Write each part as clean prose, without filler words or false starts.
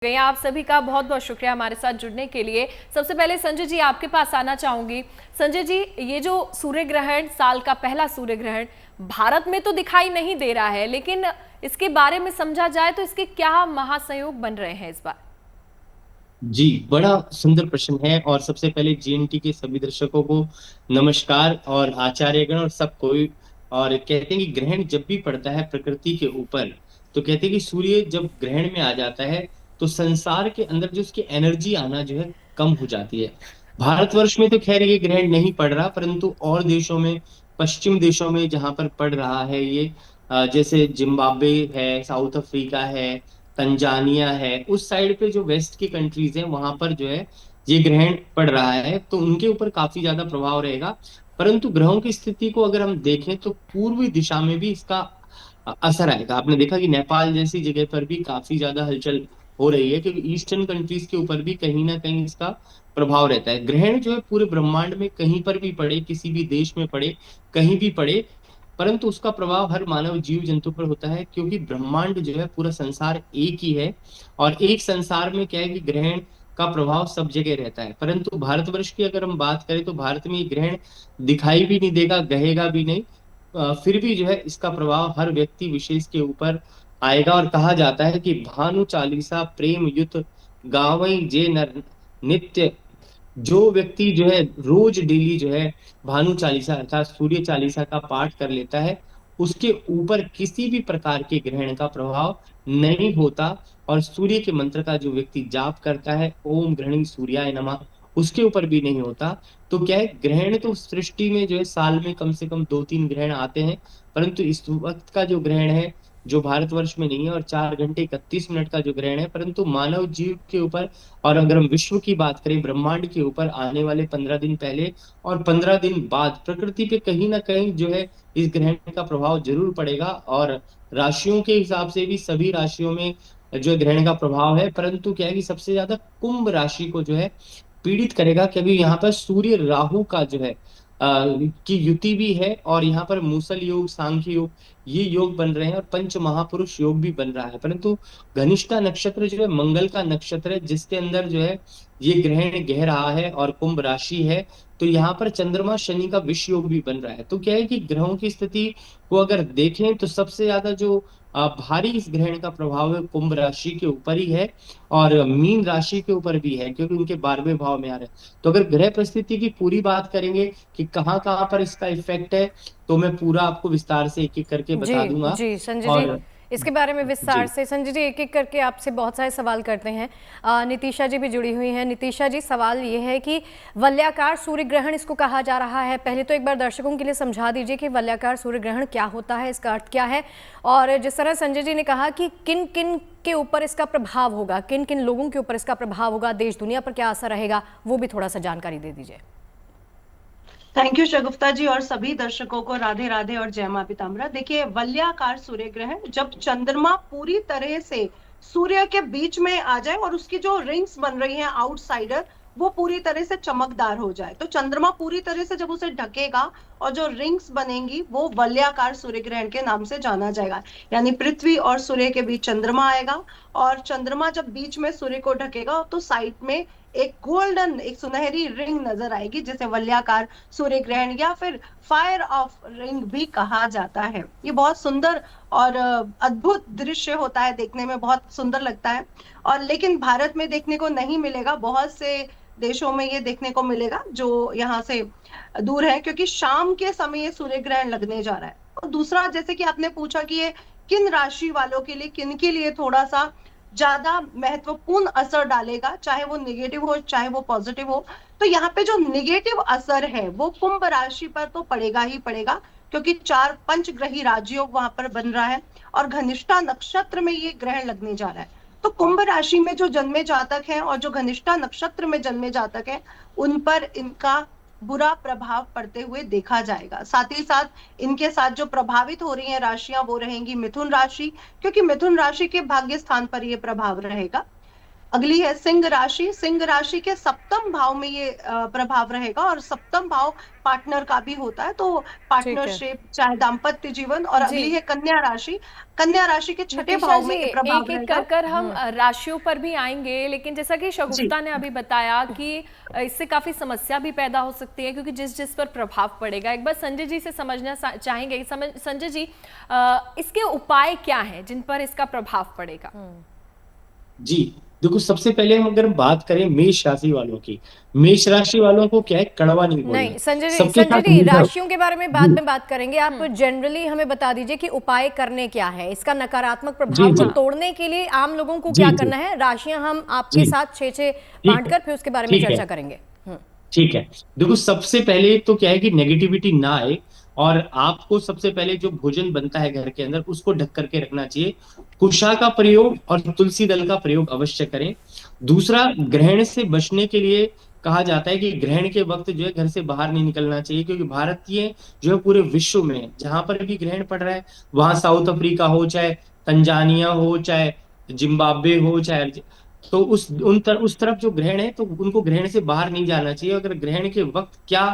गई। आप सभी का बहुत बहुत शुक्रिया हमारे साथ जुड़ने के लिए। सबसे पहले संजय जी आपके पास आना चाहूंगी। संजय जी, ये जो सूर्य ग्रहण, साल का पहला सूर्य ग्रहण भारत में तो दिखाई नहीं दे रहा है, लेकिन इसके बारे में समझा जाए तो इसके क्या महासंयोग बन रहे हैं इस बार? जी, बड़ा सुंदर प्रश्न है। और सबसे पहले जीएनटी के सभी दर्शकों को नमस्कार, और आचार्यगण और सब कोई। और कहते हैं कि ग्रहण जब भी पड़ता है प्रकृति के ऊपर, तो कहते हैं कि सूर्य जब ग्रहण में आ जाता है तो संसार के अंदर जो उसकी एनर्जी आना जो है कम हो जाती है। भारतवर्ष में तो खैर ये ग्रहण नहीं पड़ रहा, परंतु और देशों में, पश्चिम देशों में जहां पर पड़ रहा है ये, जैसे जिम्बाब्वे है, साउथ अफ्रीका है, तंजानिया है, उस साइड पे जो वेस्ट की कंट्रीज हैं वहां पर जो है ये ग्रहण पड़ रहा है, तो उनके ऊपर काफी ज्यादा प्रभाव रहेगा। परंतु ग्रहों की स्थिति को अगर हम देखें तो पूर्वी दिशा में भी इसका असर आएगा। आपने देखा कि नेपाल जैसी जगह पर भी काफी ज्यादा हलचल हो रही है, क्योंकि ईस्टर्न कंट्रीज के ऊपर भी कहीं ना कहीं इसका प्रभाव रहता है। ग्रहण जो है पूरे ब्रह्मांड में कहीं पर भी पड़े, किसी भी देश में पड़े, कहीं भी पड़े, परंतु उसका प्रभाव हर मानव जीव जंतु पर होता है, क्योंकि ब्रह्मांड जो है, पूरा संसार एक ही है। और एक संसार में क्या है कि ग्रहण का प्रभाव सब जगह रहता है। परंतु भारतवर्ष की अगर हम बात करें तो भारत में ये ग्रहण दिखाई भी नहीं देगा, गहेगा भी नहीं। फिर भी जो है इसका प्रभाव हर व्यक्ति विशेष के ऊपर आएगा। और कहा जाता है कि भानु चालीसा प्रेम युत गावई जे नर नित्य। जो व्यक्ति जो है रोज डेली जो है भानु चालीसा अर्थात सूर्य चालीसा का पाठ कर लेता है, उसके ऊपर किसी भी प्रकार के ग्रहण का प्रभाव नहीं होता। और सूर्य के मंत्र का जो व्यक्ति जाप करता है, ओम ग्रहणी सूर्याय नमः, उसके ऊपर भी नहीं होता। तो क्या है, ग्रहण तो सृष्टि में जो है साल में कम से कम 2-3 ग्रहण आते हैं, परंतु इस वक्त का जो ग्रहण है जो भारतवर्ष में नहीं है, और 4 घंटे 31 मिनट का जो ग्रहण है, परंतु मानव जीव के ऊपर, और अगर हम विश्व की बात करें, ब्रह्मांड के ऊपर आने वाले 15 दिन पहले और 15 दिन बाद प्रकृति पे कहीं ना कहीं जो है इस ग्रहण का प्रभाव जरूर पड़ेगा। और राशियों के हिसाब से भी सभी राशियों में जो है ग्रहण का प्रभाव है, परंतु क्या है कि सबसे ज्यादा कुंभ राशि को जो है पीड़ित करेगा, क्योंकि यहाँ पर सूर्य राहु का जो है की युति भी है, और यहाँ पर मूसल योग, सांख्य योग, ये योग बन रहे हैं, और पंच महापुरुष योग भी बन रहा है। परंतु घनिष्ठा नक्षत्र जो है मंगल का नक्षत्र है, जिसके अंदर जो है ये ग्रहण गह रहा है और कुंभ राशि है। तो यहाँ पर चंद्रमा शनि का विष योग भी बन रहा है। तो क्या है कि ग्रहों की स्थिति को अगर देखें तो सबसे ज्यादा जो भारी इस ग्रहण का प्रभाव है कुंभ राशि के ऊपर ही है, और मीन राशि के ऊपर भी है, क्योंकि उनके 12वें भाव में आ रहे हैं। तो अगर ग्रह परिस्थिति की पूरी बात करेंगे कि कहाँ कहाँ पर इसका इफेक्ट है, तो मैं पूरा आपको विस्तार से एक एक करके बता जी दूंगा। जी संजय जी, और इसके बारे में विस्तार जी, से संजय जी एक एक करके आपसे बहुत सारे सवाल करते हैं। नितिशा जी भी जुड़ी हुई हैं। नितिशा जी, सवाल ये है कि वलयाकार सूर्य ग्रहण इसको कहा जा रहा है। पहले तो एक बार दर्शकों के लिए समझा दीजिए कि वलयाकार सूर्य ग्रहण क्या होता है, इसका अर्थ क्या है, और जिस तरह संजय जी ने कहा कि किन किन के ऊपर इसका प्रभाव होगा, किन किन लोगों के ऊपर इसका प्रभाव होगा, देश दुनिया पर क्या असर रहेगा, वो भी थोड़ा सा जानकारी दे दीजिए। थैंक यू शगुफ्ता जी, और सभी दर्शकों को राधे राधे और जय मां पीताम्बरा। देखिए, वलयाकार सूर्य ग्रहण, जब चंद्रमा पूरी तरह से सूर्य के बीच में आ जाए और उसकी जो रिंग्स बन रही हैं आउटसाइडर, वो पूरी तरह से चमकदार हो जाए, तो चंद्रमा पूरी तरह से जब उसे ढकेगा और जो रिंग्स बनेंगी, वो वलयाकार सूर्य ग्रहण के नाम से जाना जाएगा। यानी पृथ्वी और सूर्य के बीच चंद्रमा आएगा, और चंद्रमा जब बीच में सूर्य को ढकेगा तो साइड में एक गोल्डन, एक सुनहरी रिंग नजर आएगी, जिसे वलयाकार सूर्य ग्रहण या फिर फायर ऑफ रिंग भी कहा जाता है। ये बहुत सुंदर और अद्भुत दृश्य होता है, देखने में बहुत सुंदर लगता है। और लेकिन भारत में देखने को नहीं मिलेगा, बहुत से देशों में ये देखने को मिलेगा जो यहाँ से दूर है, क्योंकि शाम के समय ये सूर्य ग्रहण लगने जा रहा है। और दूसरा, जैसे कि आपने पूछा कि ये किन राशि वालों के लिए, किन के लिए थोड़ा सा ज्यादा महत्वपूर्ण असर डालेगा, चाहे वो निगेटिव हो चाहे वो पॉजिटिव हो, तो यहाँ पे जो निगेटिव असर है वो कुंभ राशि पर तो पड़ेगा ही पड़ेगा, क्योंकि 4 पंचग्रही राजयोग वहां पर बन रहा है और घनिष्ठा नक्षत्र में ये ग्रहण लगने जा रहा है। तो कुंभ राशि में जो जन्मे जातक हैं और जो घनिष्ठा नक्षत्र में जन्मे जातक हैं, उन पर इनका बुरा प्रभाव पड़ते हुए देखा जाएगा। साथ ही साथ इनके साथ जो प्रभावित हो रही हैं राशियां, वो रहेंगी मिथुन राशि, क्योंकि मिथुन राशि के भाग्य स्थान पर यह प्रभाव रहेगा। अगली है सिंह राशि। सिंह राशि के सप्तम भाव में ये प्रभाव रहेगा, और सप्तम भाव पार्टनर का भी होता है, तो ठीक है पार्टनरशिप, चाहे दाम्पत्य जीवन। और जी। अगली है कन्या राशि। कन्या राशि के छठे नितिशा भाव जी, में ये एक प्रभाव एक रहेगा। कर हम राशियों पर भी आएंगे, लेकिन जैसा कि जी शगुफ्ता ने अभी बताया कि इससे काफी समस्या भी पैदा हो सकती है, क्योंकि जिस जिस पर प्रभाव पड़ेगा। एक बार संजय जी से समझना चाहेंगे। संजय जी, इसके उपाय क्या हैं जिन पर इसका प्रभाव पड़ेगा? जी, देखो सबसे पहले हम अगर बात करें मेष राशि वालों की, मेष राशि वालों को क्या है, कड़वा नहीं बोलना नहीं है, संजय सबके जी, साथ मिलकर। राशियों के बारे में बाद जी में बात करेंगे। आप जनरली हमें बता दीजिए कि उपाय करने क्या है, इसका नकारात्मक जी प्रभाव को जी तोड़ने के लिए आम लोगों को जी क्या जी करना है। राशियां हम आपके जी साथ छह छह ठीक है, बांटकर फिर उसके बारे में ठीक है, चर्चा करेंगे। ठीक है। देखो सबसे पहले तो क्या है कि नेगेटिविटी ना आए, और आपको सबसे पहले जो भोजन बनता है घर के अंदर उसको ढक करके रखना चाहिए। कुशा का प्रयोग और तुलसी दल का प्रयोग अवश्य करें। दूसरा, ग्रहण से बचने के लिए कहा जाता है कि ग्रहण के वक्त जो है घर से बाहर नहीं निकलना चाहिए, क्योंकि भारतीय जो है पूरे विश्व में जहां पर भी ग्रहण पड़ रहा है, वहां साउथ अफ्रीका हो, चाहे तंजानिया हो, चाहे जिम्बाब्वे हो, चाहे तो उस तरफ जो ग्रहण है, तो उनको ग्रहण से बाहर नहीं जाना चाहिए। अगर ग्रहण के वक्त क्या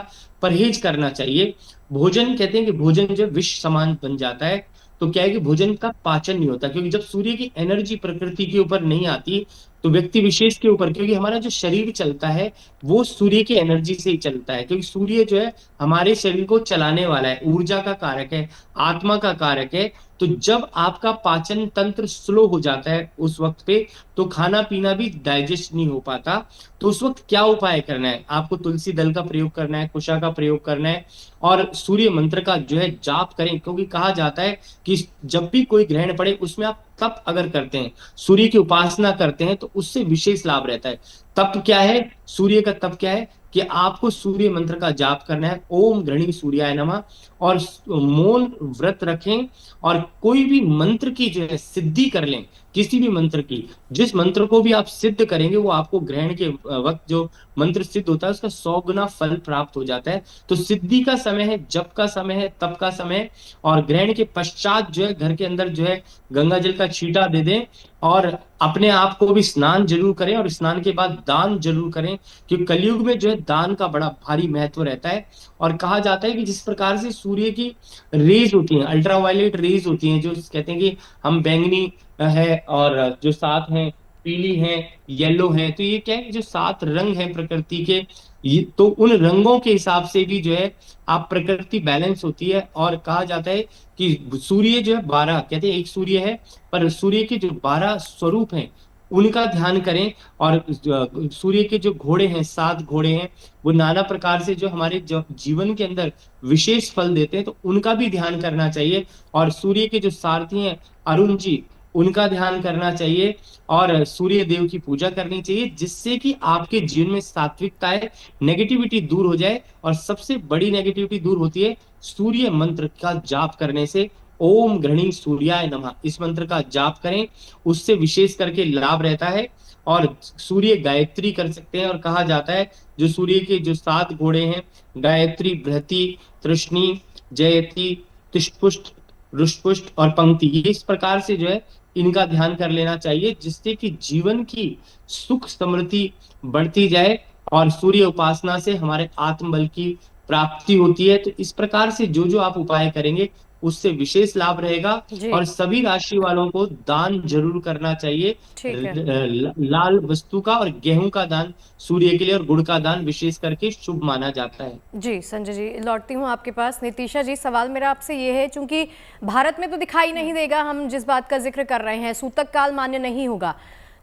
परहेज करना चाहिए, भोजन कहते हैं कि भोजन जो विष समान बन जाता है, तो क्या है कि भोजन का पाचन नहीं होता, क्योंकि जब सूर्य की एनर्जी प्रकृति के ऊपर नहीं आती, तो व्यक्ति विशेष के ऊपर, क्योंकि हमारा जो शरीर चलता है वो सूर्य की एनर्जी से ही चलता है, क्योंकि सूर्य जो है हमारे शरीर को चलाने वाला है, ऊर्जा का कारक है, आत्मा का कारक है। तो जब आपका पाचन तंत्र स्लो हो जाता है उस वक्त पे, तो खाना पीना भी डाइजेस्ट नहीं हो पाता। तो उस वक्त क्या उपाय करना है, आपको तुलसी दल का प्रयोग करना है, कुशा का प्रयोग करना है, और सूर्य मंत्र का जो है जाप करें, क्योंकि कहा जाता है कि जब भी कोई ग्रहण पड़े उसमें आप तप अगर करते हैं, सूर्य की उपासना करते हैं, तो उससे विशेष लाभ रहता है। तप क्या है, सूर्य का तप क्या है कि आपको सूर्य मंत्र का जाप करना है, ओम गृणी सूर्याय नमः, और मौन व्रत रखें, और कोई भी मंत्र की जो है सिद्धि कर लें, किसी भी मंत्र की, जिस मंत्र को भी आप सिद्ध करेंगे वो आपको ग्रहण के वक्त जो मंत्र सिद्ध होता है उसका 100 गुना फल प्राप्त हो जाता है। तो सिद्धि का समय है, जप का समय है, तप का समय है, और ग्रहण के पश्चात जो है घर के अंदर जो है गंगा जल का छींटा दे दें, और अपने आप को भी स्नान जरूर करें, और स्नान के बाद दान जरूर करें, क्योंकि कलयुग में जो है दान का बड़ा भारी महत्व रहता है। और कहा जाता है कि जिस प्रकार से सूर्य की रेज होती हैं, अल्ट्रावायलेट रेज होती हैं, जो कहते हैं कि हम बैंगनी है, और जो सात हैं पीली है, येलो है, तो ये क्या है कि जो सात रंग हैं प्रकृति के, ये तो उन रंगों के हिसाब से भी जो है आप प्रकृति बैलेंस होती है। और कहा जाता है कि सूर्य जो है 12, कहते हैं एक सूर्य है, पर सूर्य के जो 12 स्वरूप हैं उनका ध्यान करें। और सूर्य के जो घोड़े हैं, 7 घोड़े हैं, वो नाना प्रकार से जो हमारे जो जीवन के अंदर विशेष फल देते हैं, तो उनका भी ध्यान करना चाहिए। और सूर्य के जो सारथी हैं अरुण जी, उनका ध्यान करना चाहिए, और सूर्य देव की पूजा करनी चाहिए, जिससे कि आपके जीवन में सात्विकता है, नेगेटिविटी दूर हो जाए। और सबसे बड़ी नेगेटिविटी दूर होती है सूर्य मंत्र का जाप करने से। ओम गृणी सूर्याय नमः, इस मंत्र का जाप करें, उससे विशेष करके लाभ रहता है। और सूर्य गायत्री कर सकते हैं, और कहा जाता है जो सूर्य के जो 7 घोड़े हैं, गायत्री, बृहति, तृष्णी, जयति, तिष्पुष्ट, रुष्पुष्ट और पंक्ति, ये इस प्रकार से जो है इनका ध्यान कर लेना चाहिए, जिससे कि जीवन की सुख समृद्धि बढ़ती जाए, और सूर्य उपासना से हमारे आत्मबल की प्राप्ति होती है। तो इस प्रकार से जो जो आप उपाय करेंगे उससे विशेष लाभ रहेगा। जी और सभी राशि वालों को दान जरूर करना चाहिए, ठीक है लाल वस्तु का, और गेहूं का दान सूर्य के लिए, और गुड़ का दान विशेष करके शुभ माना जाता है। जी। संजय जी, लौटती हूँ आपके पास। नितिशा जी, सवाल मेरा आपसे ये है, चूंकि भारत में तो दिखाई नहीं देगा, हम जिस बात का जिक्र कर रहे हैं, सूतक काल मान्य नहीं होगा,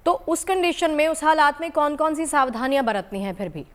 तो उस कंडीशन में, उस हालात में कौन कौन सी सावधानियां बरतनी है फिर भी?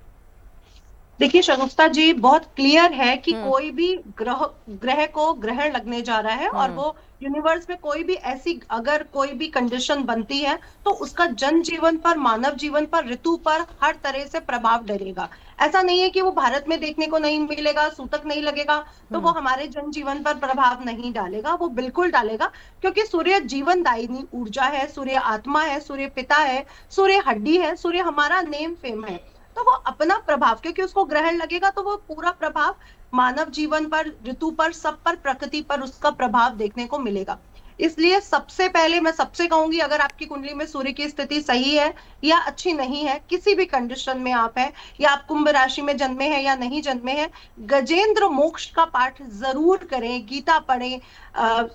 देखिए शगुफ्ता जी, बहुत क्लियर है कि कोई भी ग्रह को ग्रहण लगने जा रहा है, और वो यूनिवर्स में कोई भी ऐसी अगर कोई भी कंडीशन बनती है, तो उसका जन जीवन पर, मानव जीवन पर, ऋतु पर हर तरह से प्रभाव डलेगा। ऐसा नहीं है कि वो भारत में देखने को नहीं मिलेगा, सूतक नहीं लगेगा तो वो हमारे जन जीवन पर प्रभाव नहीं डालेगा, वो बिल्कुल डालेगा। क्योंकि सूर्य जीवनदायिनी ऊर्जा है, सूर्य आत्मा है, सूर्य पिता है, सूर्य हड्डी है, सूर्य हमारा नेम फेम है। तो वो अपना प्रभाव, क्योंकि उसको ग्रहण लगेगा, तो वो पूरा प्रभाव मानव जीवन पर, ऋतु पर, सब पर, प्रकृति पर उसका प्रभाव देखने को मिलेगा। इसलिए सबसे पहले मैं सबसे कहूंगी, अगर आपकी कुंडली में सूर्य की स्थिति सही है या अच्छी नहीं है, किसी भी कंडीशन में आप हैं, या आप कुंभ राशि में जन्मे हैं या नहीं जन्मे हैं, गजेंद्र मोक्ष का पाठ जरूर करें, गीता पढ़ें,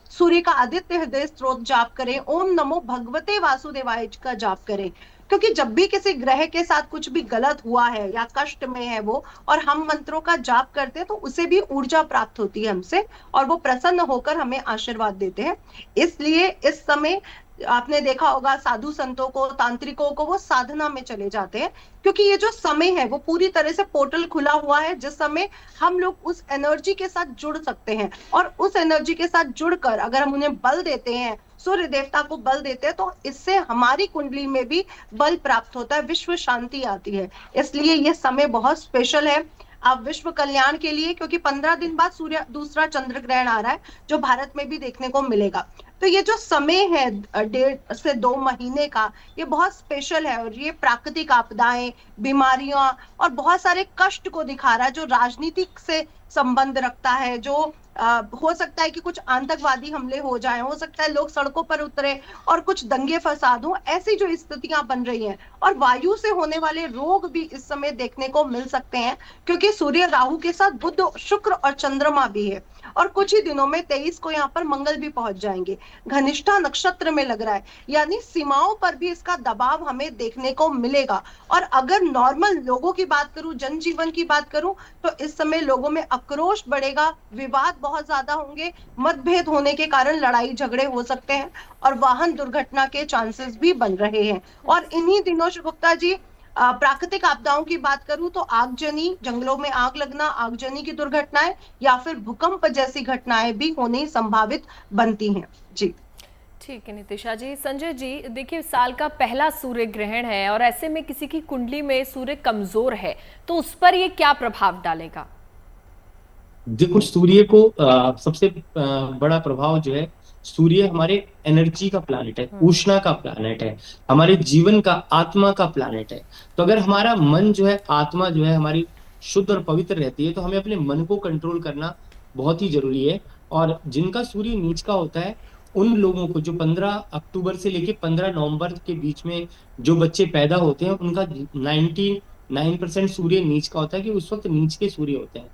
सूर्य का आदित्य हृदय स्तोत्र जाप करें, ओम नमो भगवते वासुदेवाय का जाप करें। क्योंकि जब भी किसी ग्रह के साथ कुछ भी गलत हुआ है या कष्ट में है वो, और हम मंत्रों का जाप करते हैं, तो उसे भी ऊर्जा प्राप्त होती है हमसे, और वो प्रसन्न होकर हमें आशीर्वाद देते हैं। इसलिए इस समय आपने देखा होगा साधु संतों को, तांत्रिकों को, वो साधना में चले जाते हैं, क्योंकि ये जो समय है वो पूरी तरह से पोर्टल खुला हुआ है, जिस समय हम लोग उस एनर्जी के साथ जुड़ सकते हैं। और उस एनर्जी के साथ जुड़कर अगर हम उन्हें बल देते हैं, सूर्य देवता को बल देते हैं, तो इससे हमारी कुंडली में भी बल प्राप्त होता है, विश्व शांति आती है। इसलिए ये समय बहुत स्पेशल है आप विश्व कल्याण के लिए, क्योंकि 15 दिन बाद सूर्य दूसरा चंद्र ग्रहण आ रहा है, जो भारत में भी देखने को मिलेगा। तो ये जो समय है 1.5 से 2 महीने का, ये बहुत स्पेशल है, और ये प्राकृतिक आपदाएं, बीमारियां और बहुत सारे कष्ट को दिखा रहा है, जो राजनीतिक से संबंध रखता है, जो हो सकता है कि कुछ आतंकवादी हमले हो जाए, हो सकता है लोग सड़कों पर उतरे और कुछ दंगे फसाद हो, ऐसी जो स्थितियां बन रही हैं। और वायु से होने वाले रोग भी इस समय देखने को मिल सकते हैं, क्योंकि सूर्य राहु के साथ बुध, शुक्र और चंद्रमा भी है। और कुछ ही दिनों में 23 को यहाँ पर मंगल भी पहुंच जाएंगे, घनिष्ठा नक्षत्र में लग रहा है, यानी सीमाओं पर भी इसका दबाव हमें देखने को मिलेगा। और अगर नॉर्मल लोगों की बात करूं, जनजीवन की बात करूं, तो इस समय लोगों में आक्रोश बढ़ेगा, विवाद बहुत ज्यादा होंगे, मतभेद होने के कारण लड़ाई झगड़े हो सकते हैं, और वाहन दुर्घटना के चांसेस भी बन रहे हैं। और इन्हीं दिनों गुप्ता जी, प्राकृतिक आपदाओं की बात करूं तो आगजनी, जंगलों में आग लगना, आगजनी की दुर्घटनाएं या फिर भूकंप जैसी घटनाएं भी होनी संभावित बनती हैं। जी ठीक है नितिशा जी। संजय जी, देखिए साल का पहला सूर्य ग्रहण है, और ऐसे में किसी की कुंडली में सूर्य कमजोर है, तो उस पर ये क्या प्रभाव डालेगा? देखो, सूर्य को सबसे बड़ा प्रभाव जो है, सूर्य हमारे एनर्जी का प्लैनेट है, उष्णा का प्लैनेट है, हमारे जीवन का, आत्मा का प्लैनेट है। तो अगर हमारा मन जो है, आत्मा जो है हमारी शुद्ध और पवित्र रहती है, तो हमें अपने मन को कंट्रोल करना बहुत ही जरूरी है। और जिनका सूर्य नीच का होता है, उन लोगों को, जो 15 अक्टूबर से लेके 15 नवंबर के बीच में जो बच्चे पैदा होते हैं, उनका 99% सूर्य नीच का होता है, कि उस वक्त नीच के सूर्य होते हैं।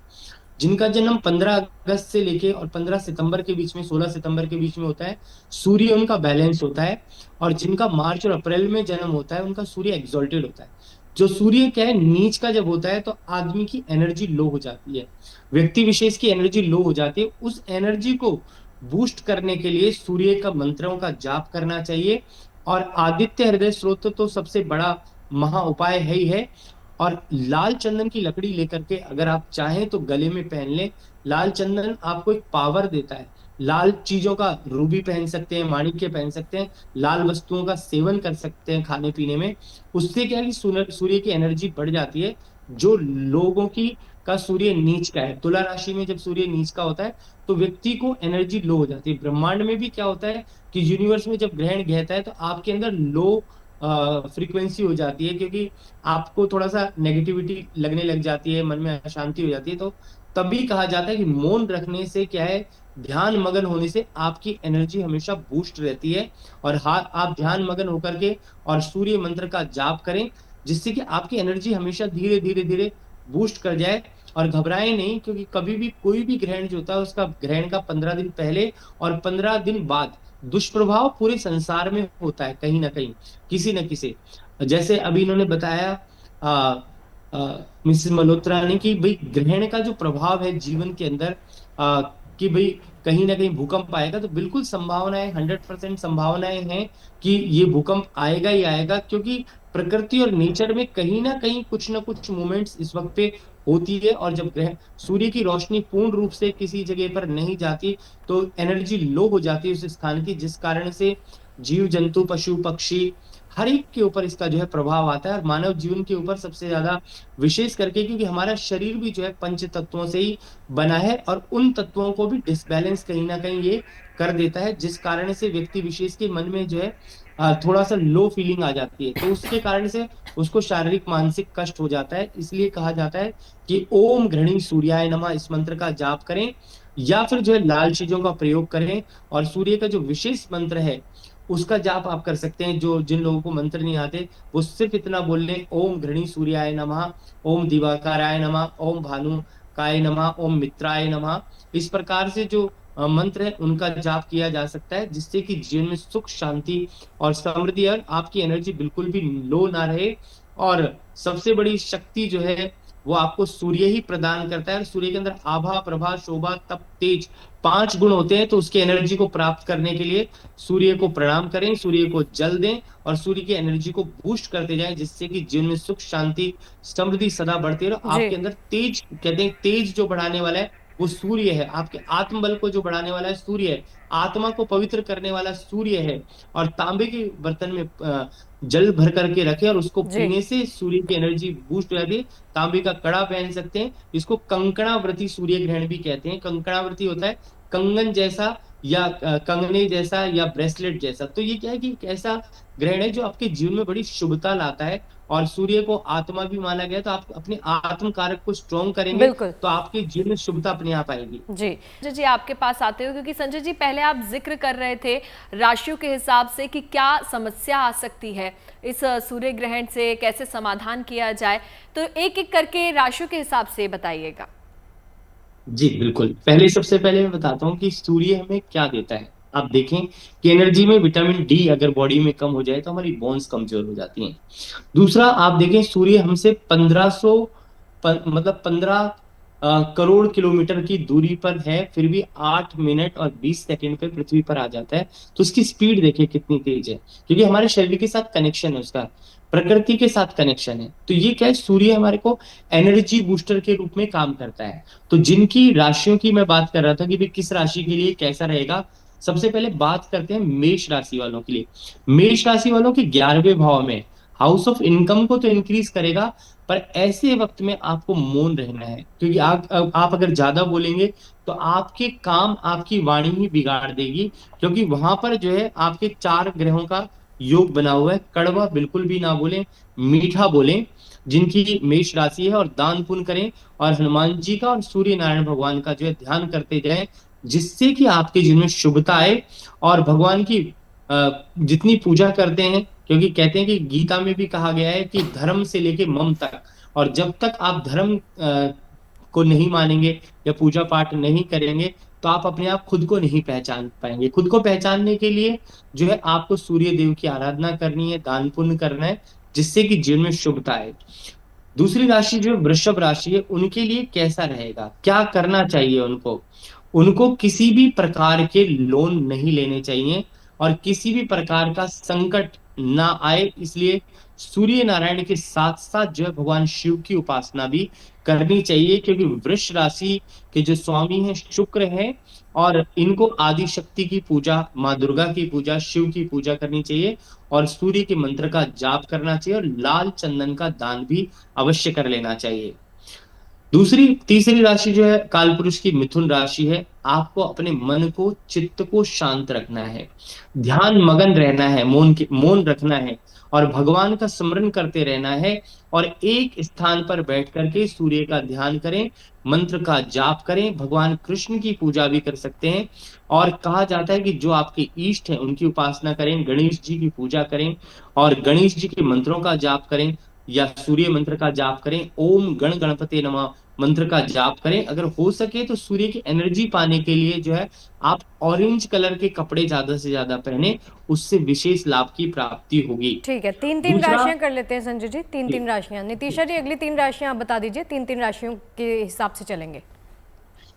जिनका जन्म 15 अगस्त से लेके और 15 सितंबर के बीच में, 16 सितंबर के बीच में होता है, सूर्य उनका बैलेंस होता है। और जिनका मार्च और अप्रैल में जन्म होता है, उनका सूर्य एक्सॉल्टेड होता है। जो सूर्य क्या है, नीच का जब होता है, तो आदमी की एनर्जी लो हो जाती है, व्यक्ति विशेष की एनर्जी लो हो जाती है। उस एनर्जी को बूस्ट करने के लिए सूर्य का मंत्रों का जाप करना चाहिए। और आदित्य हृदय स्तोत्र तो सबसे बड़ा महा उपाय है ही है। और लाल चंदन की लकड़ी लेकर के अगर आप चाहें तो गले में पहन लें। लाल चंदन आपको एक पावर देता है। लाल चीजों का, रूबी पहन सकते हैं, माणिक्य पहन सकते हैं, लाल वस्तुओं का सेवन कर सकते हैं खाने पीने में। उससे क्या है कि सूर्य की एनर्जी बढ़ जाती है। जो लोगों की का सूर्य नीच का है, तुला राशि में जब सूर्य नीच का होता है, तो व्यक्ति को एनर्जी लो हो जाती है। ब्रह्मांड में भी क्या होता है कि यूनिवर्स में जब ग्रहण गहता है, तो आपके अंदर लो फ्रीक्वेंसी हो जाती है, क्योंकि आपको थोड़ा सा नेगेटिविटी लगने लग जाती है, मन में अशांति हो जाती है। तो तभी कहा जाता है कि मौन रखने से क्या है, ध्यान मगन होने से आपकी एनर्जी हमेशा बूस्ट रहती है। और आप ध्यान मगन होकर के और सूर्य मंत्र का जाप करें, जिससे कि आपकी एनर्जी हमेशा धीरे धीरे धीरे बूस्ट कर जाए। और घबराएं नहीं, क्योंकि कभी भी कोई भी ग्रहण जो होता है, उसका ग्रहण का 15 दिन पहले और 15 दिन बाद दुष्प्रभाव पूरे संसार में होता है, कहीं ना कहीं, किसी न किसी। जैसे अभी इन्होंने बताया मिसेस मल्होत्रा ने, कि भाई ग्रहण का जो प्रभाव है जीवन के अंदर, कि भाई कहीं ना कहीं भूकंप आएगा, तो बिल्कुल संभावनाएं, 100% संभावनाएं हैं कि ये भूकंप आएगा ही आएगा। क्योंकि प्रकृति और नेचर में कहीं ना कहीं कुछ ना कुछ मूवमेंट्स इस वक्त पे होती है। और जब ग्रह सूर्य की रोशनी पूर्ण रूप से किसी जगह पर नहीं जाती, तो एनर्जी लो हो जाती है उस स्थान की, जिस कारण से जीव जंतु, पशु पक्षी, हर एक के ऊपर इसका जो है प्रभाव आता है। और मानव जीवन के ऊपर सबसे ज्यादा विशेष करके, क्योंकि हमारा शरीर भी जो है पंच तत्वों से ही बना है, और उन तत्वों को भी डिसबैलेंस कहीं ना कहीं ये कर देता है, जिस कारण से व्यक्ति विशेष के मन में जो है थोड़ा सा लो फीलिंग आ जाती है, तो उसके कारण से उसको शारीरिक मानसिक कष्ट हो जाता है। इसलिए कहा जाता है कि ओम घृणी सूर्याय नमः इस मंत्र का जाप करें, या फिर जो है लाल चीजों का प्रयोग करें। और सूर्य का जो विशेष मंत्र है उसका जाप आप कर सकते हैं। जो जिन लोगों को मंत्र नहीं आते वो सिर्फ इतना बोल लें, ओम घृणी सूर्याय नमः, ओम दिवाकराय नमः, ओम भानुकाय नमः, ओम मित्राय नमः। इस प्रकार से जो मंत्र है उनका जाप किया जा सकता है, जिससे कि जीवन में सुख शांति और समृद्धि, और आपकी एनर्जी बिल्कुल भी लो ना रहे। और सबसे बड़ी शक्ति जो है वो आपको सूर्य ही प्रदान करता है। और सूर्य के अंदर आभा, प्रभा, शोभा, तप, तेज 5 गुण होते हैं। तो उसकी एनर्जी को प्राप्त करने के लिए सूर्य को प्रणाम करें, सूर्य को जल दें और सूर्य की एनर्जी को बूस्ट करते जाएं, जिससे कि जीवन में सुख शांति समृद्धि सदा बढ़ती रहे। जी। आपके अंदर तेज, कहते हैं तेज जो बढ़ाने वाला है वो सूर्य है। आपके आत्मबल को जो बढ़ाने वाला है सूर्य है। आत्मा को पवित्र करने वाला सूर्य है। और तांबे के बर्तन में जल भर करके रखे और उसको जी। पीने से सूर्य की एनर्जी बूस्ट हो जाती है। तांबे का कड़ा पहन सकते हैं। इसको कंकणावृति सूर्य ग्रहण भी कहते हैं। कंकणावृति होता है कंगन जैसा या कंगने जैसा या ब्रेसलेट जैसा। तो ये क्या है कि एक ऐसा ग्रहण है जो आपके जीवन में बड़ी शुभता लाता है। और सूर्य को आत्मा भी माना गया, तो आप अपने आत्म कारक को स्ट्रॉन्ग करेंगे बिल्कुल। तो आपके जीवन में शुभता अपने आप आएगी। जी। संजय जी आपके पास आते हो, क्योंकि संजय जी पहले आप जिक्र कर रहे थे राशियों के हिसाब से कि क्या समस्या आ सकती है इस सूर्य ग्रहण से, कैसे समाधान किया जाए, तो एक एक करके राशियों के हिसाब से बताइएगा। जी बिल्कुल। सबसे पहले मैं बताता हूँ कि सूर्य हमें क्या देता है। आप देखें कि एनर्जी में विटामिन डी अगर बॉडी में कम हो जाए तो हमारी बोन्स कमजोर हो जाती हैं। दूसरा, आप देखें सूर्य हमसे 1500 मतलब 15 करोड़ किलोमीटर की दूरी पर है, फिर भी 8 मिनट और 20 सेकंड पे पृथ्वी पर आ जाता है। तो उसकी स्पीड देखिए कितनी तेज है, क्योंकि हमारे शरीर के साथ कनेक्शन है उसका, प्रकृति के साथ कनेक्शन है। तो ये क्या है, सूर्य हमारे को एनर्जी बूस्टर के रूप में काम करता है। तो जिनकी राशियों की मैं बात कर रहा था कि भाई किस राशि के लिए कैसा रहेगा, सबसे पहले बात करते हैं मेष राशि वालों के लिए। मेष राशि वालों के 11वें भाव में हाउस ऑफ इनकम को तो इंक्रीज करेगा, पर ऐसे वक्त में आपको मौन रहना है, क्योंकि आप अगर ज्यादा बोलेंगे तो आपके काम, आपकी वाणी ही बिगाड़ देगी। क्योंकि वहां पर जो है आपके 4 ग्रहों का योग बना हुआ है। कड़वा बिल्कुल भी ना बोलें, मीठा बोलें जिनकी मेष राशि है, और दान पुण्य करें और हनुमान जी का और सूर्य नारायण भगवान का जो है ध्यान करते जाएं, जिससे कि आपके जीवन में शुभता आए। और भगवान की जितनी पूजा करते हैं, क्योंकि कहते हैं कि गीता में भी कहा गया है कि धर्म से लेके मम तक, और जब तक आप धर्म को नहीं मानेंगे या पूजा पाठ नहीं करेंगे तो आप अपने आप खुद को नहीं पहचान पाएंगे। खुद को पहचानने के लिए जो है आपको सूर्य देव की आराधना करनी है, दान पुण्य करना है, जिससे कि जीवन में शुभता आए। दूसरी राशि जो वृषभ राशि है, उनके लिए कैसा रहेगा, क्या करना चाहिए उनको। उनको किसी भी प्रकार के लोन नहीं लेने चाहिए और किसी भी प्रकार का संकट ना आए, इसलिए सूर्य नारायण के साथ साथ जो है भगवान शिव की उपासना भी करनी चाहिए। क्योंकि वृष राशि के जो स्वामी हैं शुक्र हैं, और इनको आदि शक्ति की पूजा, माँ दुर्गा की पूजा, शिव की पूजा करनी चाहिए, और सूर्य के मंत्र का जाप करना चाहिए, और लाल चंदन का दान भी अवश्य कर लेना चाहिए। तीसरी राशि जो है कालपुरुष की मिथुन राशि है। आपको अपने मन को, चित्त को शांत रखना है, ध्यान मगन रहना है, मौन रखना है, और भगवान का स्मरण करते रहना है। और एक स्थान पर बैठ करके सूर्य का ध्यान करें, मंत्र का जाप करें, भगवान कृष्ण की पूजा भी कर सकते हैं। और कहा जाता है कि जो आपके इष्ट हैं उनकी उपासना करें, गणेश जी की पूजा करें और गणेश जी के मंत्रों का जाप करें, या सूर्य मंत्र का जाप करें, ओम गण गणपति नमः मंत्र का जाप करें। अगर हो सके तो सूर्य की एनर्जी पाने के लिए जो है आप ऑरेंज कलर के कपड़े ज्यादा से ज्यादा पहने, उससे विशेष लाभ की प्राप्ति होगी। ठीक है, 3-3 दूसरा, राशियां कर लेते हैं संजय जी, 3-3 राशियां। नितिशा जी अगली 3 राशियां आप बता दीजिए, 3-3 राशियों के हिसाब से चलेंगे।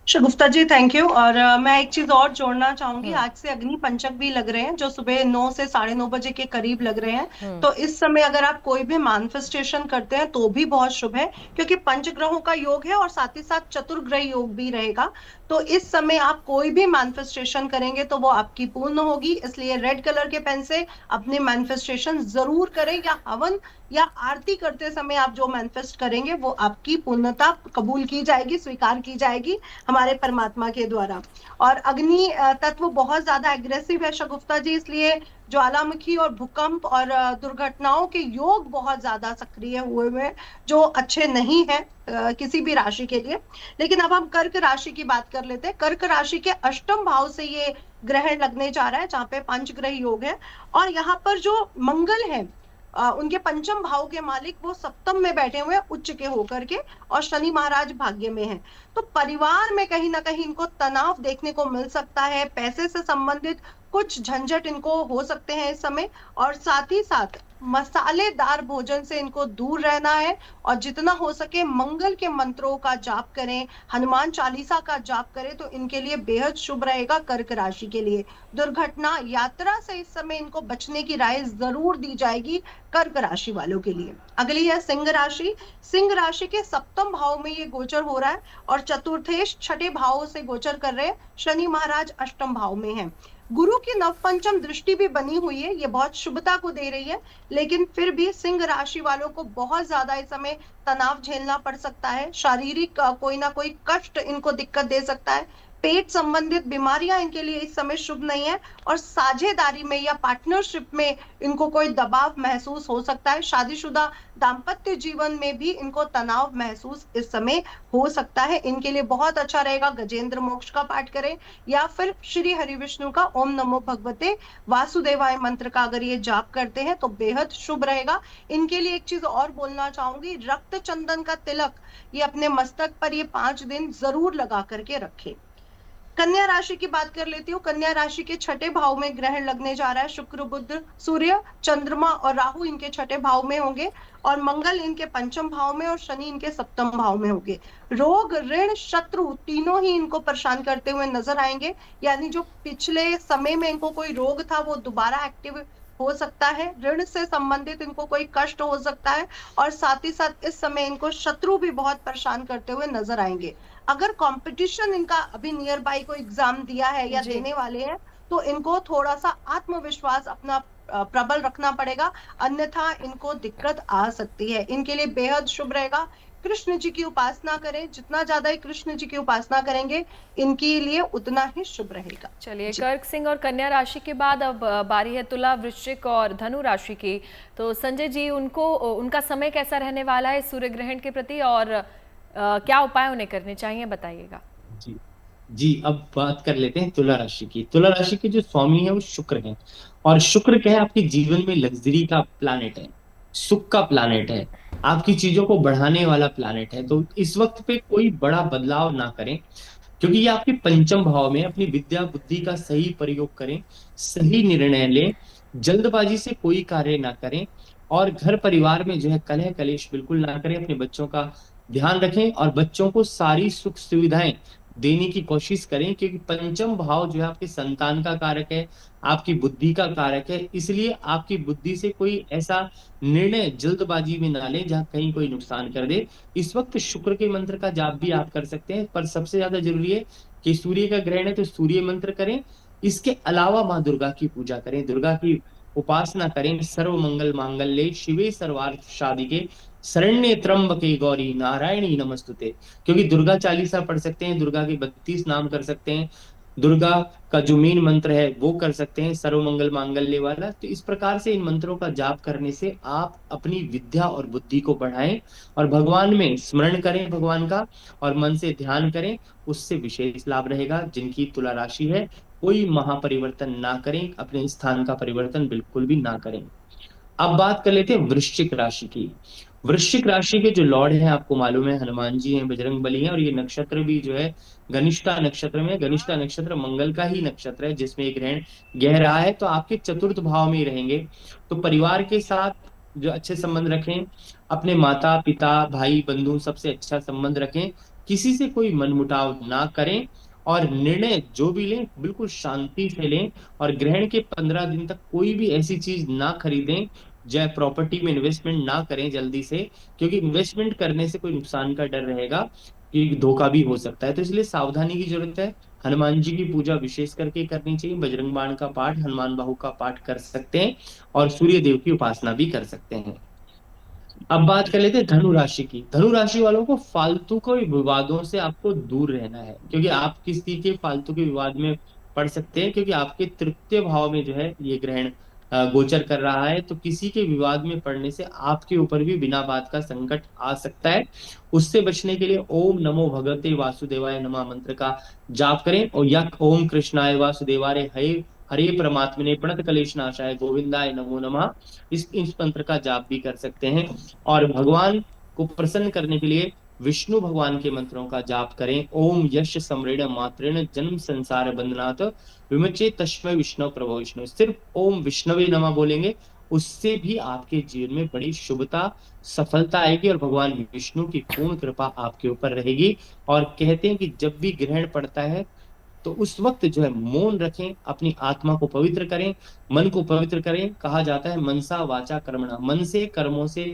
शगुफ्ता जी थैंक यू। और मैं एक चीज और जोड़ना चाहूंगी, आज से अग्नि पंचक भी लग रहे हैं जो सुबह 9 से 9:30 बजे के करीब लग रहे हैं। तो इस समय अगर आप कोई भी मैनिफेस्टेशन करते हैं तो भी बहुत शुभ है, क्योंकि पंचग्रहों का योग है और साथ ही साथ चतुर्ग्रह योग भी रहेगा। तो इस समय आप कोई भी मैनिफेस्टेशन करेंगे तो वो आपकी पूर्ण होगी। इसलिए रेड कलर के पेन से अपने मैनिफेस्टेशन जरूर करें, या हवन या आरती करते समय आप जो मैनिफेस्ट करेंगे वो आपकी पूर्णता कबूल की जाएगी, स्वीकार की जाएगी। हमारे परमात्मा के द्वारा। और अग्नि तत्व बहुत ज्यादा एग्रेसिव है शगुफ्ता जी, इसलिए ज्वालामुखी और भूकंप और दुर्घटनाओं के योग बहुत ज्यादा सक्रिय हुए हुए हैं, जो अच्छे नहीं है किसी भी राशि के लिए। लेकिन अब हम कर्क राशि की बात कर लेते हैं। कर्क राशि के अष्टम भाव से ये ग्रहण लगने जा रहा है, जहां पे पंच ग्रह योग है। और यहाँ पर जो मंगल है, उनके पंचम भाव के मालिक, वो सप्तम में बैठे हुए हैं उच्च के होकर के, और शनि महाराज भाग्य में हैं। तो परिवार में कहीं ना कहीं इनको तनाव देखने को मिल सकता है, पैसे से संबंधित कुछ झंझट इनको हो सकते हैं इस समय। और साथ ही साथ मसालेदार भोजन से इनको दूर रहना है, और जितना हो सके मंगल के मंत्रों का जाप करें, हनुमान चालीसा का जाप करें, तो इनके लिए बेहद शुभ रहेगा कर्क राशि के लिए। दुर्घटना, यात्रा से इस समय इनको बचने की राय जरूर दी जाएगी कर्क राशि वालों के लिए। अगली है सिंह राशि। सिंह राशि के सप्तम भाव में ये गोचर हो रहा है, और चतुर्थेश छठे भाव से गोचर कर रहे हैं। शनि महाराज अष्टम भाव में है। गुरु की नवपंचम दृष्टि भी बनी हुई है, ये बहुत शुभता को दे रही है। लेकिन फिर भी सिंह राशि वालों को बहुत ज्यादा इस समय तनाव झेलना पड़ सकता है। शारीरिक कोई ना कोई कष्ट इनको दिक्कत दे सकता है। पेट संबंधित बीमारियां इनके लिए इस समय शुभ नहीं है। और साझेदारी में या पार्टनरशिप में इनको कोई दबाव महसूस हो सकता है। शादीशुदा दाम्पत्य जीवन में भी इनको तनाव महसूस इस समय हो सकता है। इनके लिए बहुत अच्छा रहेगा गजेंद्र मोक्ष का पाठ करें, या फिर श्री हरि विष्णु का ओम नमो भगवते वासुदेवाय मंत्र का अगर ये जाप करते हैं तो बेहद शुभ रहेगा। इनके लिए एक चीज और बोलना चाहूंगी, रक्त चंदन का तिलक ये अपने मस्तक पर ये 5 दिन जरूर लगा करके रखें। कन्या राशि की बात कर लेती हूँ। कन्या राशि के छठे भाव में ग्रहण लगने जा रहा है। शुक्र, बुध, सूर्य, चंद्रमा और राहु इनके छठे भाव में होंगे, और मंगल इनके पंचम भाव में, और शनि इनके सप्तम भाव में होंगे। रोग, ऋण, शत्रु तीनों ही इनको परेशान करते हुए नजर आएंगे। यानी जो पिछले समय में इनको कोई रोग था वो दोबारा एक्टिव हो सकता है। ऋण से संबंधित इनको कोई कष्ट हो सकता है, और साथ ही साथ इस समय इनको शत्रु भी बहुत परेशान करते हुए नजर आएंगे। अगर कंपटीशन इनका अभी नियर बाई कोई एग्जाम दिया है या देने वाले हैं, तो इनको थोड़ा सा आत्मविश्वास अपना प्रबल रखना पड़ेगा, अन्यथा इनको दिक्कत आ सकती है। इनके लिए बेहद शुभ रहेगा कृष्ण जी की उपासना करें। जितना ज्यादा ही कृष्ण जी की उपासना करेंगे इनके लिए उतना ही शुभ रहेगा। चलिए, कर्क, सिंह और कन्या राशि के बाद अब बारी है तुला, वृश्चिक और धनु राशि की। तो संजय जी, उनका समय कैसा रहने वाला है सूर्य ग्रहण के प्रति, और क्या उपाय उन्हें करने चाहिए, बताइएगा। जी जी, अब बात कर लेते हैं तुला राशि की। तुला राशि के जो स्वामी है वो शुक्र है, और शुक्र क्या है, आपके जीवन में लग्जरी का प्लानेट है, सुख का प्लानेट है, आपकी चीजों को बढ़ाने वाला प्लानेट है। तो इस वक्त पे कोई बड़ा बदलाव ना करें, क्योंकि ये आपके पंचम भाव में। अपनी विद्या बुद्धि का सही प्रयोग करें, सही निर्णय लें, जल्दबाजी से कोई कार्य ना करें, और घर परिवार में जो है कलह कलेश बिल्कुल ना करें। अपने बच्चों का ध्यान रखें, और बच्चों को सारी सुख सुविधाएं देने की कोशिश करें, क्योंकि पंचम भाव जो है आपके संतान का कारक है, आपकी बुद्धि का कारक है। इसलिए आपकी बुद्धि से कोई ऐसा निर्णय जल्दबाजी में ना लें जहां कहीं कोई नुकसान कर दे। इस वक्त शुक्र के मंत्र का जाप भी आप कर सकते हैं, पर सबसे ज्यादा जरूरी है कि सूर्य का ग्रहण है तो सूर्य मंत्र करें। इसके अलावा माँ दुर्गा की पूजा करें, दुर्गा की उपासना करें। सर्व मंगल मांगल्ये शिवे सर्वार्थ साधिके शरण्ये त्र्यंबके गौरी नारायणी नमस्तुते। क्योंकि दुर्गा चालीसा पढ़ सकते हैं, दुर्गा के 32 नाम कर सकते हैं, दुर्गा का जो मेन मंत्र है वो कर सकते हैं, सर्व मंगल मांगल्य वाला। तो इस प्रकार से इन मंत्रों का जाप करने से आप अपनी विद्या और बुद्धि को बढ़ाएं, और भगवान में स्मरण करें भगवान का, और मन से ध्यान करें, उससे विशेष लाभ रहेगा। जिनकी तुला राशि है कोई महापरिवर्तन ना करें, अपने स्थान का परिवर्तन बिल्कुल भी ना करें। अब बात कर लेते हैं वृश्चिक राशि की। वृश्चिक राशि के जो लॉर्ड हैं आपको मालूम है हनुमान जी हैं, बजरंग बली हैं, और ये नक्षत्र भी जो है गनिष्ठा नक्षत्र में। गनिष्ठा नक्षत्र मंगल का ही नक्षत्र है जिसमें ये ग्रहण गह रहा है, तो आपके चतुर्थ भाव में ही रहेंगे। तो परिवार के साथ जो अच्छे संबंध रखें, अपने माता पिता भाई बंधु सबसे अच्छा संबंध रखें, किसी से कोई मनमुटाव ना करें, और निर्णय जो भी लें बिल्कुल शांति से लें। और ग्रहण के 15 दिन तक कोई भी ऐसी चीज ना खरीदें, चाहे प्रॉपर्टी में इन्वेस्टमेंट ना करें जल्दी से, क्योंकि इन्वेस्टमेंट करने से कोई नुकसान का डर रहेगा कि धोखा भी हो सकता है। तो इसलिए सावधानी की जरूरत है। हनुमान जी की पूजा विशेष करके करनी चाहिए, बजरंग बाण का पाठ, हनुमान बाहु का पाठ कर सकते हैं, और सूर्य देव की उपासना भी कर सकते हैं। अब बात कर लेते हैं धनु राशि की। धनु राशि वालों को फालतू कोई विवादों से आपको दूर रहना है, क्योंकि आप किसी के फालतू के विवाद में पड़ सकते हैं, क्योंकि आपके तृतीय भाव में जो है ये ग्रहण गोचर कर रहा है। तो किसी के विवाद में पड़ने से आपके ऊपर भी बिना बात का संकट आ सकता है। उससे बचने के लिए ओम नमो भगवते वासुदेवाय नमः मंत्र का जाप करें, और यक ओम कृष्णाय वासुदेवाय हरे हरे परमात्मने प्रणत क्लेश नाशाय गोविंदाय नमो नमः, इस मंत्र का जाप भी कर सकते हैं। और भगवान को प्रसन्न करने के लिए विष्णु भगवान के मंत्रों का जाप करें। ओम यश सम्रेण मात्रेण जन्म संसार बंधनात् विमुचे तस्मै विष्णु प्रभो विष्णु। सिर्फ ओम विष्णवे नमः बोलेंगे, उससे भी आपके जीवन में बड़ी शुभता सफलता आएगी और भगवान विष्णु की पूर्ण कृपा आपके ऊपर रहेगी। और कहते हैं कि जब भी ग्रहण पड़ता है तो उस वक्त जो है मौन रखें, अपनी आत्मा को पवित्र करें, मन को पवित्र करें। कहा जाता है मनसा वाचा कर्मणा, मन से कर्मों से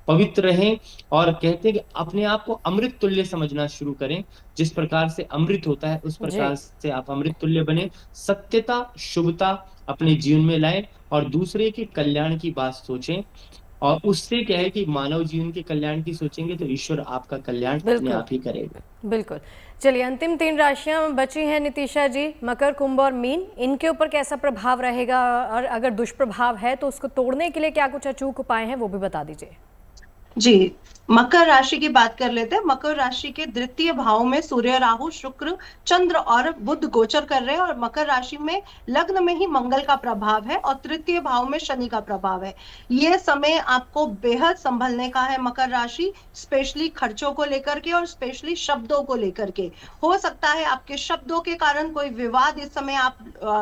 पवित्र रहें। और कहते हैं कि अपने आप को अमृत तुल्य समझना शुरू करें। जिस प्रकार से अमृत होता है उस प्रकार से आप अमृत तुल्य बने, सत्यता शुभता अपने जीवन में लाएं और दूसरे के कल्याण की बात सोचें। और उससे क्या है कि मानव जीवन के कल्याण की सोचेंगे तो ईश्वर आपका कल्याण अपने आप ही करेगा। बिल्कुल। चलिए, अंतिम 3 राशियां बची हैं नितिशा जी, मकर, कुंभ और मीन। इनके ऊपर कैसा प्रभाव रहेगा, और अगर दुष्प्रभाव है तो उसको तोड़ने के लिए क्या कुछ अचूक उपाय हैं वो भी बता दीजिए। जी, मकर राशि की बात कर लेते हैं। मकर राशि के द्वितीय भाव में सूर्य, राहु, शुक्र, चंद्र और बुध गोचर कर रहे हैं, और मकर राशि में लग्न में ही मंगल का प्रभाव है और तृतीय भाव में शनि का प्रभाव है। ये समय आपको बेहद संभलने का है मकर राशि, स्पेशली खर्चों को लेकर के और स्पेशली शब्दों को लेकर के। हो सकता है आपके शब्दों के कारण कोई विवाद इस समय आप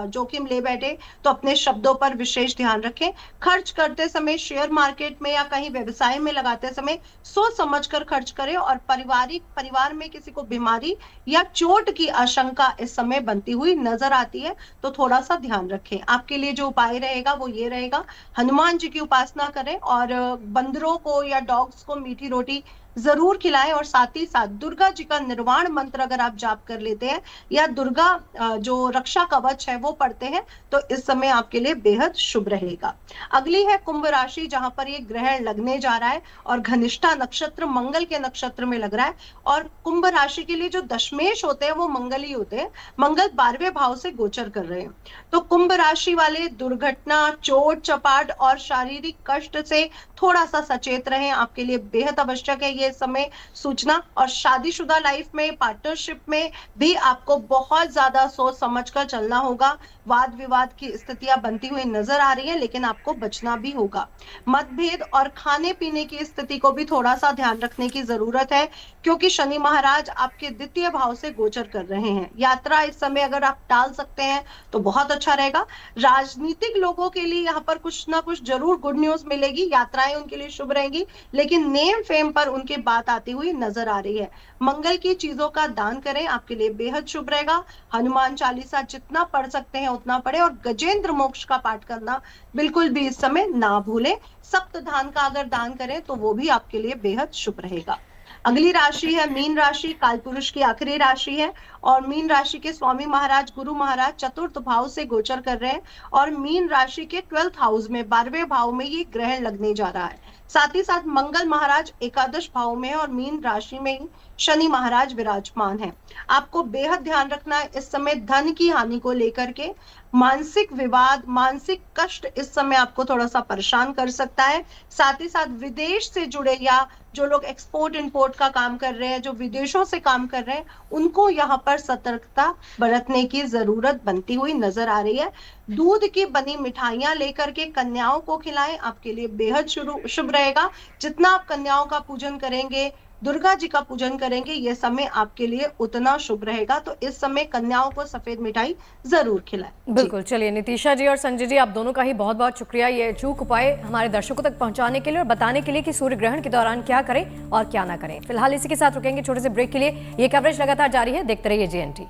जोखिम ले बैठे, तो अपने शब्दों पर विशेष ध्यान रखें। खर्च करते समय शेयर मार्केट में या कहीं व्यवसाय में लगाते समय सोच समझकर खर्च करें, और परिवार में किसी को बीमारी या चोट की आशंका इस समय बनती हुई नजर आती है, तो थोड़ा सा ध्यान रखें। आपके लिए जो उपाय रहेगा वो ये रहेगा, हनुमान जी की उपासना करें और बंदरों को या डॉग्स को मीठी रोटी जरूर खिलाएं, और साथ ही साथ दुर्गा जी का निर्वाण मंत्र अगर आप जाप कर लेते हैं या दुर्गा जो रक्षा कवच है वो पढ़ते हैं, तो इस समय आपके लिए बेहद शुभ रहेगा। अगली है कुंभ राशि, जहां पर ये ग्रहण लगने जा रहा है और घनिष्ठा नक्षत्र मंगल के नक्षत्र में लग रहा है। और कुंभ राशि के लिए जो दशमेश होते हैं वो मंगल ही होते हैं। मंगल 12वें भाव से गोचर कर रहे हैं, तो कुंभ राशि वाले दुर्घटना, चोट चपाट और शारीरिक कष्ट से थोड़ा सा सचेत रहें। आपके लिए बेहद आवश्यक है ये समय सूचना। और शादीशुदा लाइफ में, पार्टनरशिप में भी आपको बहुत ज्यादा सोच समझकर चलना होगा। वाद विवाद की स्थितियां बनती हुई नजर आ रही है, लेकिन आपको बचना भी होगा। मतभेद और खाने पीने की स्थिति को भी थोड़ा सा ध्यान रखने की जरूरत है, क्योंकि शनि महाराज आपके द्वितीय भाव से गोचर कर रहे हैं। यात्रा इस समय अगर आप टाल सकते हैं तो बहुत अच्छा रहेगा। राजनीतिक लोगों के लिए यहाँ पर कुछ ना कुछ जरूर गुड न्यूज मिलेगी, यात्राएं उनके लिए शुभ रहेंगी, लेकिन नेम फेम पर उनकी बात आती हुई नजर आ रही है। मंगल की चीजों का दान करें, आपके लिए बेहद शुभ रहेगा। हनुमान चालीसा जितना पढ़ सकते हैं उतना पढ़े, और गजेंद्र मोक्ष का पाठ करना बिल्कुल भी इस समय ना भूलें। सप्तधान का अगर दान करें तो वो भी आपके लिए बेहद शुभ रहेगा। अगली राशि है मीन राशि, कालपुरुष की आखिरी राशि है, और मीन राशि के स्वामी महाराज गुरु महाराज चतुर्थ भाव से गोचर कर रहे हैं, और मीन राशि के 12th हाउस में 12वें भाव में ये ग्रहण लगने जा रहा है। साथ ही साथ मंगल महाराज एकादश भाव में है, और मीन राशि में ही शनि महाराज विराजमान है। आपको बेहद ध्यान रखना है इस समय धन की हानि को लेकर के। मानसिक विवाद, मानसिक कष्ट इस समय आपको थोड़ा सा परेशान कर सकता है। साथ ही साथ विदेश से जुड़े या जो लोग एक्सपोर्ट इंपोर्ट का काम कर रहे हैं, जो विदेशों से काम कर रहे हैं, उनको यहाँ पर सतर्कता बरतने की जरूरत बनती हुई नजर आ रही है। दूध की बनी मिठाइयां लेकर के कन्याओं को खिलाएं, आपके लिए बेहद शुभ रहेगा। जितना आप कन्याओं का पूजन करेंगे, दुर्गा जी का पूजन करेंगे, ये समय आपके लिए उतना शुभ रहेगा। तो इस समय कन्याओं को सफेद मिठाई जरूर खिलाएं। बिल्कुल। चलिए, नितिशा जी और संजय जी, आप दोनों का ही बहुत बहुत शुक्रिया ये अचूक उपाय हमारे दर्शकों तक पहुंचाने के लिए और बताने के लिए कि सूर्य ग्रहण के दौरान क्या करें और क्या ना करें। फिलहाल इसी के साथ रुकेंगे छोटे से ब्रेक के लिए। ये कवरेज लगातार जारी है, देखते रहिए JNT।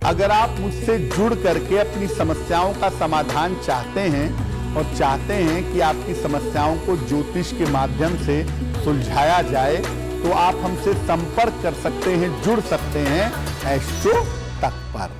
अगर आप मुझसे जुड़ करके अपनी समस्याओं का समाधान चाहते हैं और चाहते हैं कि आपकी समस्याओं को ज्योतिष के माध्यम से सुलझाया जाए, तो आप हमसे संपर्क कर सकते हैं, जुड़ सकते हैं एस्ट्रो तक पर।